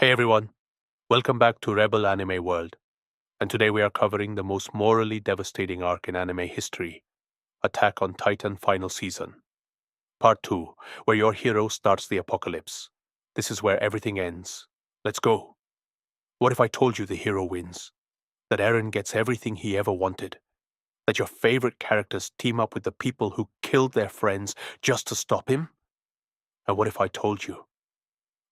Hey everyone, welcome back to Rebel Anime World, and today we are covering the most morally devastating arc in anime history, Attack on Titan Final Season. Part 2, where your hero starts the apocalypse. This is where everything ends. Let's go. What if I told you the hero wins? That Eren gets everything he ever wanted? That your favorite characters team up with the people who killed their friends just to stop him? And what if I told you,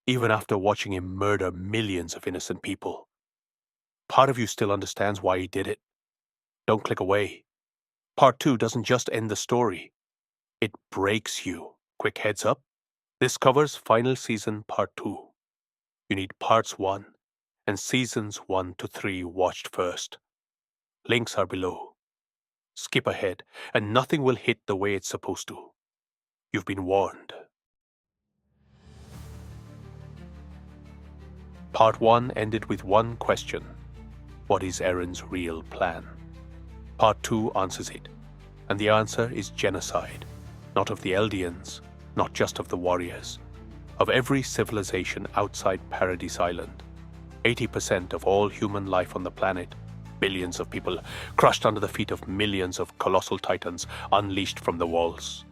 even after watching him murder millions of innocent people, part of you still understands why he did it? Don't click away. Part 2 doesn't just end the story. It breaks you. Quick heads up. This covers Final Season Part 2. You need Parts 1 and Seasons 1 to 3 watched first. Links are below. Skip ahead, and nothing will hit the way it's supposed to. You've been warned. Part 1 ended with one question. What is Eren's real plan? Part 2 answers it, and the answer is genocide. Not of the Eldians, not just of the warriors. Of every civilization outside Paradis Island. 80% of all human life on the planet. Billions of people crushed under the feet of millions of colossal titans unleashed from the walls.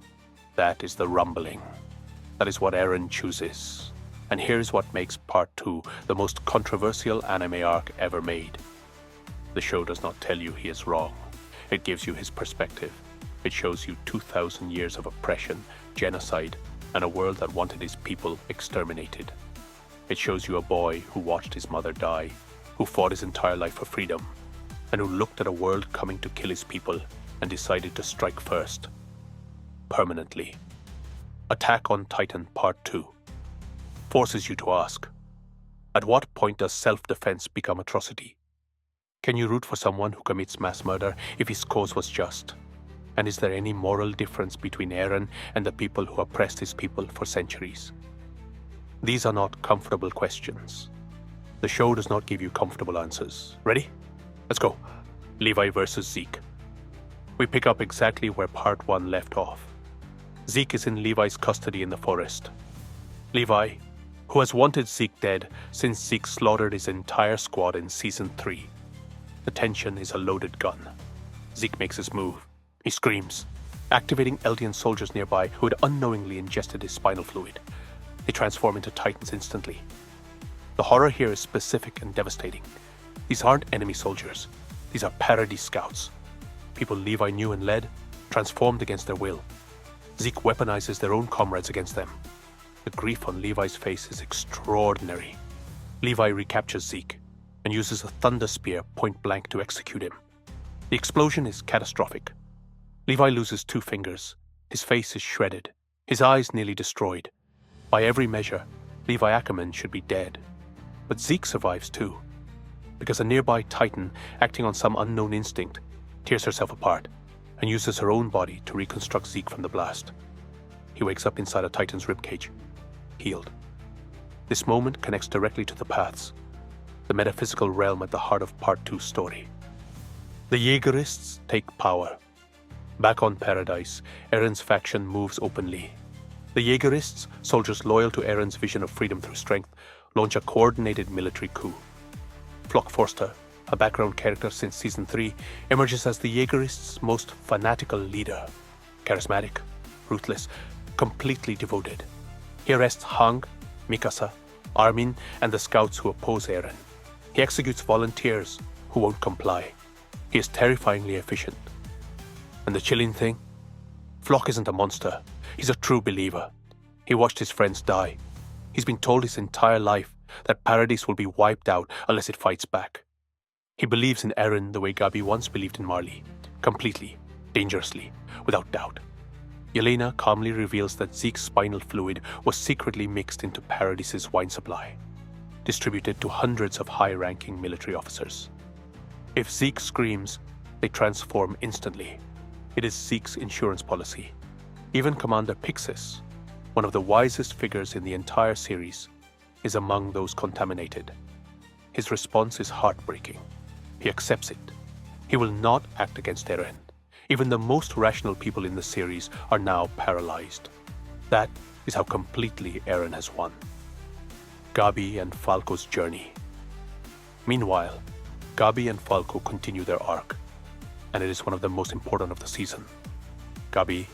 That is the rumbling. That is what Eren chooses. And here's what makes Part 2 the most controversial anime arc ever made. The show does not tell you he is wrong. It gives you his perspective. It shows you 2,000 years of oppression, genocide, and a world that wanted his people exterminated. It shows you a boy who watched his mother die, who fought his entire life for freedom, and who looked at a world coming to kill his people and decided to strike first. Permanently. Attack on Titan Part 2 forces you to ask, at what point does self-defense become atrocity? Can you root for someone who commits mass murder if his cause was just? And is there any moral difference between Eren and the people who oppressed his people for centuries? These are not comfortable questions. The show does not give you comfortable answers. Ready? Let's go. Levi versus Zeke. We pick up exactly where Part 1 left off. Zeke is in Levi's custody in the forest. Levi, who has wanted Zeke dead since Zeke slaughtered his entire squad in Season 3. The tension is a loaded gun. Zeke makes his move. He screams, activating Eldian soldiers nearby who had unknowingly ingested his spinal fluid. They transform into titans instantly. The horror here is specific and devastating. These aren't enemy soldiers. These are Paradis scouts. People Levi knew and led, transformed against their will. Zeke weaponizes their own comrades against them. The grief on Levi's face is extraordinary. Levi recaptures Zeke and uses a thunder spear point blank to execute him. The explosion is catastrophic. Levi loses 2 fingers. His face is shredded. His eyes nearly destroyed. By every measure, Levi Ackerman should be dead. But Zeke survives too, because a nearby titan, acting on some unknown instinct, tears herself apart and uses her own body to reconstruct Zeke from the blast. He wakes up inside a titan's ribcage, healed. This moment connects directly to the paths, the metaphysical realm at the heart of Part 2's story. The Yeagerists take power. Back on Paradise, Eren's faction moves openly. The Yeagerists, soldiers loyal to Eren's vision of freedom through strength, launch a coordinated military coup. Flock Forster, a background character since Season 3, emerges as the Yeagerists' most fanatical leader. Charismatic, ruthless, completely devoted. He arrests Hange, Mikasa, Armin, and the scouts who oppose Eren. He executes volunteers who won't comply. He is terrifyingly efficient. And the chilling thing? Flock isn't a monster. He's a true believer. He watched his friends die. He's been told his entire life that Paradis will be wiped out unless it fights back. He believes in Eren the way Gabi once believed in Marley. Completely, dangerously, without doubt. Yelena calmly reveals that Zeke's spinal fluid was secretly mixed into Paradis's wine supply, distributed to hundreds of high-ranking military officers. If Zeke screams, they transform instantly. It is Zeke's insurance policy. Even Commander Pixis, one of the wisest figures in the entire series, is among those contaminated. His response is heartbreaking. He accepts it. He will not act against Eren. Even the most rational people in the series are now paralyzed. That is how completely Eren has won. Gabi and Falco's journey. Meanwhile, Gabi and Falco continue their arc, and it is one of the most important of the season. Gabi,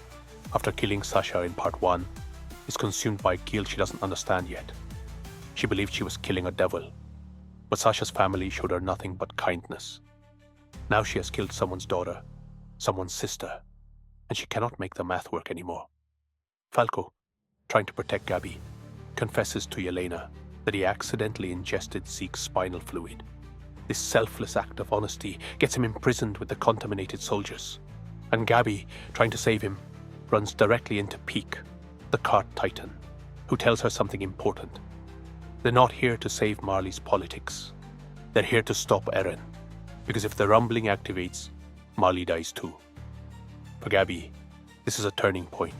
after killing Sasha in part 1, is consumed by guilt she doesn't understand yet. She believed she was killing a devil, but Sasha's family showed her nothing but kindness. Now she has killed someone's daughter, someone's sister, and she cannot make the math work anymore. Falco, trying to protect Gabi, confesses to Yelena that he accidentally ingested Zeke's spinal fluid. This selfless act of honesty gets him imprisoned with the contaminated soldiers. And Gabi, trying to save him, runs directly into Peak, the cart titan, who tells her something important. They're not here to save Marley's politics. They're here to stop Eren, because if the rumbling activates, Marley dies too. For Gabi, this is a turning point.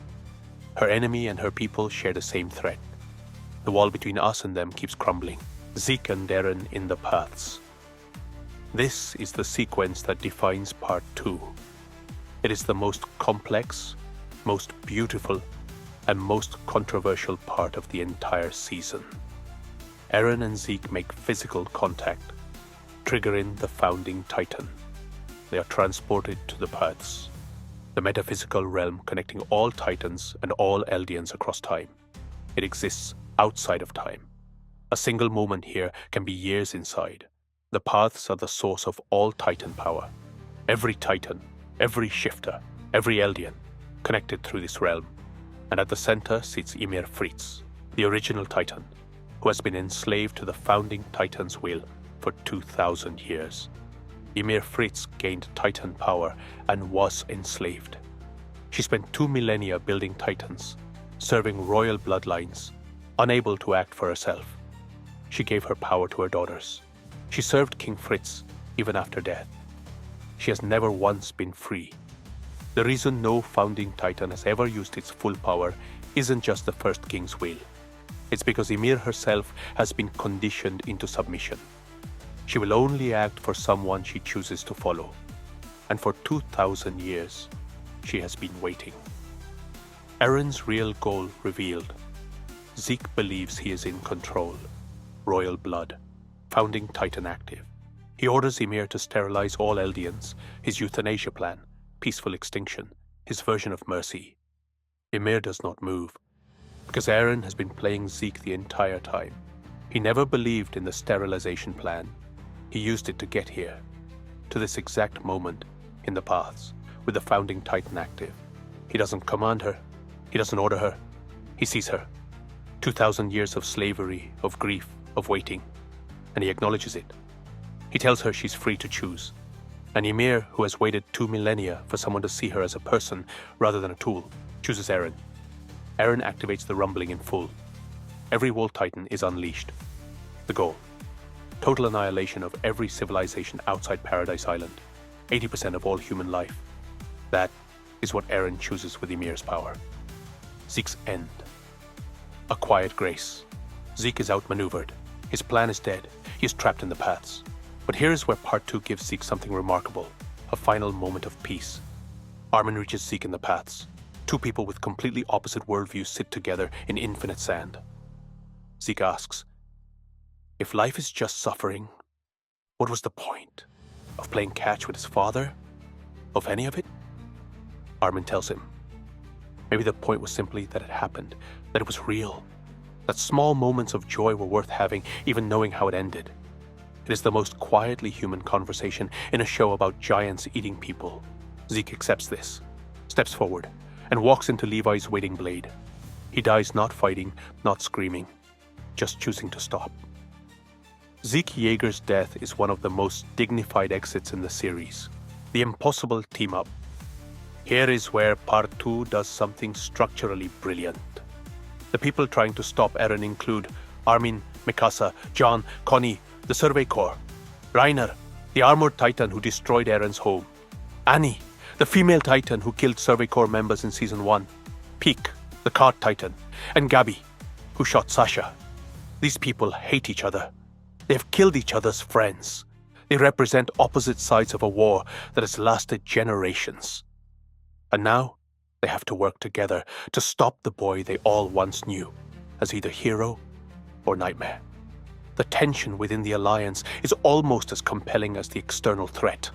Her enemy and her people share the same threat. The wall between us and them keeps crumbling. Zeke and Eren in the paths. This is the sequence that defines part 2. It is the most complex, most beautiful, and most controversial part of the entire season. Eren and Zeke make physical contact, triggering the founding titan. They are transported to the paths, the metaphysical realm connecting all titans and all Eldians across time. It exists outside of time. A single moment here can be years inside. The paths are the source of all titan power. Every titan, every shifter, every Eldian, connected through this realm. And at the center sits Ymir Fritz, the original titan, who has been enslaved to the founding titan's will for 2,000 years. Ymir Fritz gained titan power and was enslaved. She spent 2 millennia building titans, serving royal bloodlines, unable to act for herself. She gave her power to her daughters. She served King Fritz even after death. She has never once been free. The reason no founding titan has ever used its full power isn't just the first king's will. It's because Ymir herself has been conditioned into submission. She will only act for someone she chooses to follow. And for 2,000 years, she has been waiting. Eren's real goal revealed. Zeke believes he is in control. Royal blood. Founding titan active. He orders Ymir to sterilize all Eldians, his euthanasia plan, peaceful extinction, his version of mercy. Ymir does not move, because Eren has been playing Zeke the entire time. He never believed in the sterilization plan. He used it to get here, to this exact moment, in the paths, with the founding titan active. He doesn't command her, he doesn't order her, he sees her. 2,000 years of slavery, of grief, of waiting, and he acknowledges it. He tells her she's free to choose. And Ymir, who has waited 2 millennia for someone to see her as a person rather than a tool, chooses Eren. Eren activates the rumbling in full. Every Wall Titan is unleashed. The goal: total annihilation of every civilization outside Paradise Island, 80% of all human life. That is what Eren chooses with Ymir's power. Zeke's end. A quiet grace. Zeke is outmaneuvered. His plan is dead. He is trapped in the paths. But here is where part 2 gives Zeke something remarkable, a final moment of peace. Armin reaches Zeke in the paths. 2 people with completely opposite worldviews sit together in infinite sand. Zeke asks, if life is just suffering, what was the point? Of playing catch with his father? Of any of it? Armin tells him, maybe the point was simply that it happened, that it was real, that small moments of joy were worth having, even knowing how it ended. It is the most quietly human conversation in a show about giants eating people. Zeke accepts this, steps forward, and walks into Levi's waiting blade. He dies not fighting, not screaming, just choosing to stop. Zeke Yeager's death is one of the most dignified exits in the series. The impossible team-up. Here is where part 2 does something structurally brilliant. The people trying to stop Eren include Armin, Mikasa, John, Connie, the Survey Corps, Reiner, the armored titan who destroyed Eren's home, Annie, the female titan who killed Survey Corps members in Season 1, Peak, the cart titan, and Gabi, who shot Sasha. These people hate each other. They have killed each other's friends. They represent opposite sides of a war that has lasted generations. And now, they have to work together to stop the boy they all once knew as either hero or nightmare. The tension within the Alliance is almost as compelling as the external threat.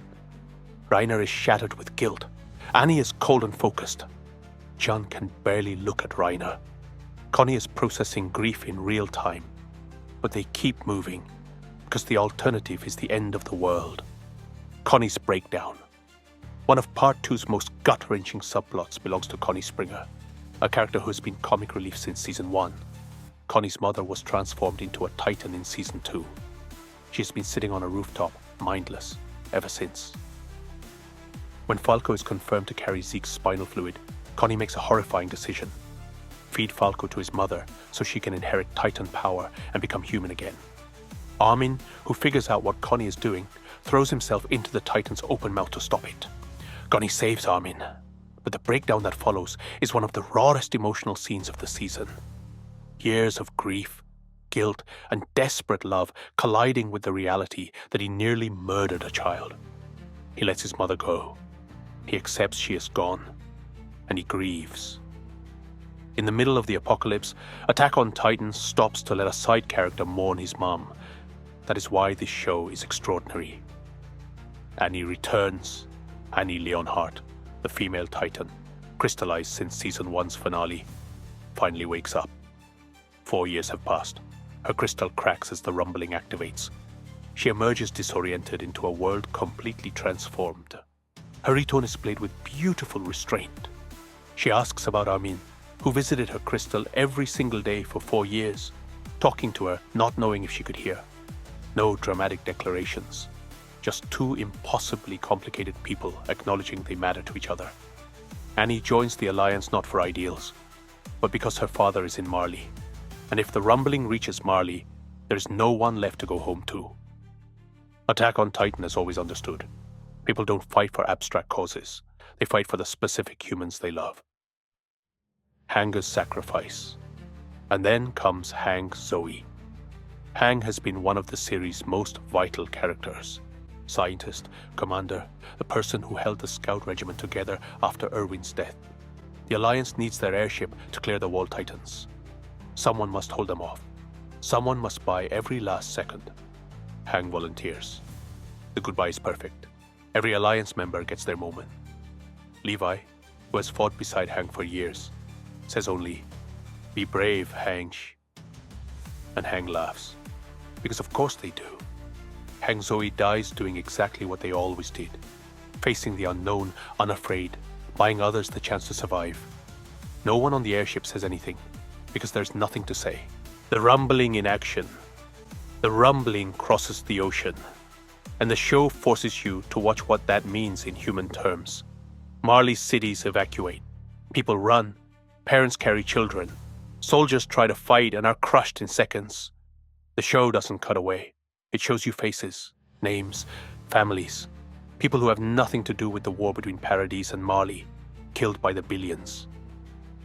Reiner is shattered with guilt. Annie is cold and focused. John can barely look at Reiner. Connie is processing grief in real time. But they keep moving, because the alternative is the end of the world. Connie's breakdown. One of Part 2's most gut-wrenching subplots belongs to Connie Springer, a character who has been comic relief since Season 1. Connie's mother was transformed into a Titan in Season 2. She has been sitting on a rooftop, mindless, ever since. When Falco is confirmed to carry Zeke's spinal fluid, Connie makes a horrifying decision. Feed Falco to his mother so she can inherit Titan power and become human again. Armin, who figures out what Connie is doing, throws himself into the Titan's open mouth to stop it. Connie saves Armin, but the breakdown that follows is one of the rawest emotional scenes of the season. Years of grief, guilt, and desperate love colliding with the reality that he nearly murdered a child. He lets his mother go. He accepts she is gone, and he grieves. In the middle of the apocalypse, Attack on Titan stops to let a side character mourn his mom. That is why this show is extraordinary. Annie returns. Annie Leonhardt, the female Titan, crystallized since Season 1's finale, finally wakes up. 4 years have passed. Her crystal cracks as the rumbling activates. She emerges disoriented into a world completely transformed. Her retone is played with beautiful restraint. She asks about Armin, who visited her crystal every single day for 4 years, talking to her, not knowing if she could hear. No dramatic declarations, just two impossibly complicated people acknowledging they matter to each other. Annie joins the Alliance not for ideals, but because her father is in Marley. And if the rumbling reaches Marley, there is no one left to go home to. Attack on Titan has always understood. People don't fight for abstract causes. They fight for the specific humans they love. Hange's sacrifice. And then comes Hange Zoe. Hange has been one of the series' most vital characters. Scientist, commander, the person who held the scout regiment together after Erwin's death. The Alliance needs their airship to clear the Wall Titans. Someone must hold them off. Someone must buy every last second. Hange volunteers. The goodbye is perfect. Every Alliance member gets their moment. Levi, who has fought beside Hange for years, says only, "Be brave, Hange." And Hange laughs. Because of course they do. Hange Zoe dies doing exactly what they always did. Facing the unknown, unafraid, buying others the chance to survive. No one on the airship says anything, because there's nothing to say. The rumbling in action. The rumbling crosses the ocean. And the show forces you to watch what that means in human terms. Marley's cities evacuate. People run. Parents carry children. Soldiers try to fight and are crushed in seconds. The show doesn't cut away. It shows you faces, names, families. People who have nothing to do with the war between Paradis and Marley, killed by the billions.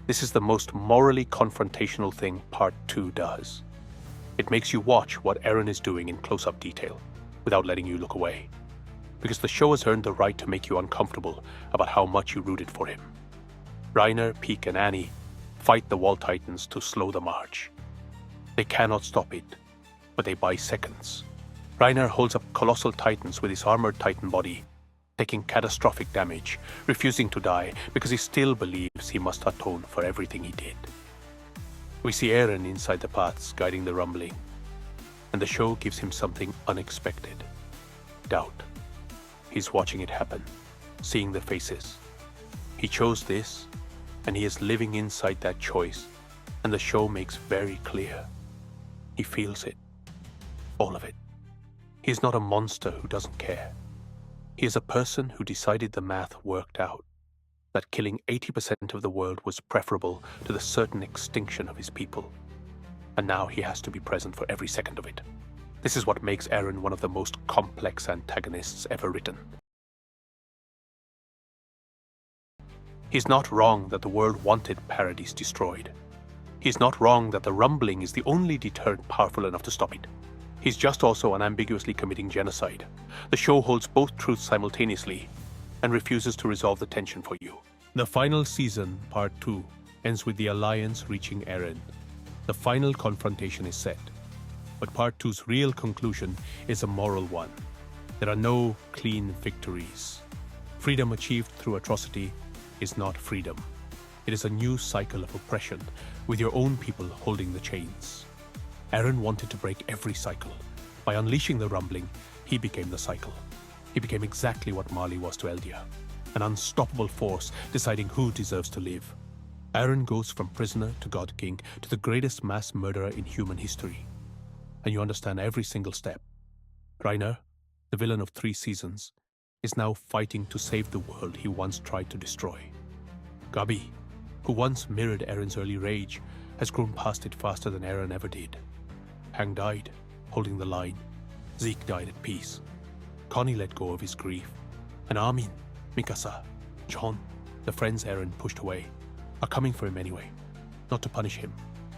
This is the most morally confrontational thing Part 2 does. It makes you watch what Eren is doing in close-up detail, without letting you look away. Because the show has earned the right to make you uncomfortable about how much you rooted for him. Reiner, Peak, and Annie fight the Wall Titans to slow the march. They cannot stop it, but they buy seconds. Reiner holds up colossal titans with his armored titan body, taking catastrophic damage, refusing to die because he still believes he must atone for everything he did. We see Eren inside the paths guiding the rumbling, and the show gives him something unexpected. Doubt. He's watching it happen, seeing the faces. He chose this, and he is living inside that choice, and the show makes very clear. He feels it. All of it. He is not a monster who doesn't care. He is a person who decided the math worked out, that killing 80% of the world was preferable to the certain extinction of his people. And now he has to be present for every second of it. This is what makes Eren one of the most complex antagonists ever written. He's not wrong that the world wanted Paradis destroyed. He's not wrong that the rumbling is the only deterrent powerful enough to stop it. He's just also unambiguously committing genocide. The show holds both truths simultaneously and refuses to resolve the tension for you. The final season, Part 2, ends with the Alliance reaching Eren. The final confrontation is set. But Part 2's real conclusion is a moral one. There are no clean victories. Freedom achieved through atrocity is not freedom. It is a new cycle of oppression, with your own people holding the chains. Eren wanted to break every cycle. By unleashing the rumbling, he became the cycle. He became exactly what Marley was to Eldia, an unstoppable force deciding who deserves to live. Eren goes from prisoner to God King to the greatest mass murderer in human history. And you understand every single step. Reiner, the villain of 3 seasons, is now fighting to save the world he once tried to destroy. Gabi, who once mirrored Eren's early rage, has grown past it faster than Eren ever did. Hange died, holding the line. Zeke died at peace. Connie let go of his grief. And Armin, Mikasa, John, the friends Eren pushed away, are coming for him anyway. Not to punish him,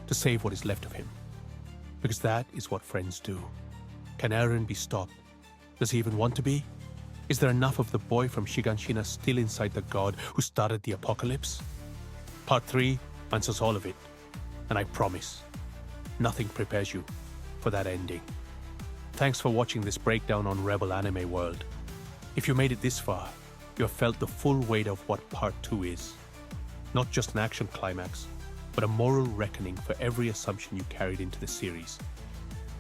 to save what is left of him. Because that is what friends do. Can Eren be stopped? Does he even want to be? Is there enough of the boy from Shiganshina still inside the god who started the apocalypse? Part 3 answers all of it. And I promise, nothing prepares you for that ending. Thanks for watching this breakdown on Rebel Anime World. If you made it this far, you have felt the full weight of what Part 2 is. Not just an action climax, but a moral reckoning for every assumption you carried into the series.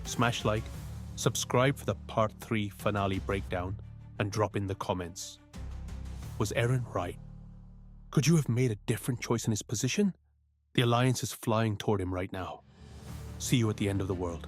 Smash like, subscribe for the Part 3 finale breakdown, and drop in the comments. Was Eren right? Could you have made a different choice in his position? The Alliance is flying toward him right now. See you at the end of the world.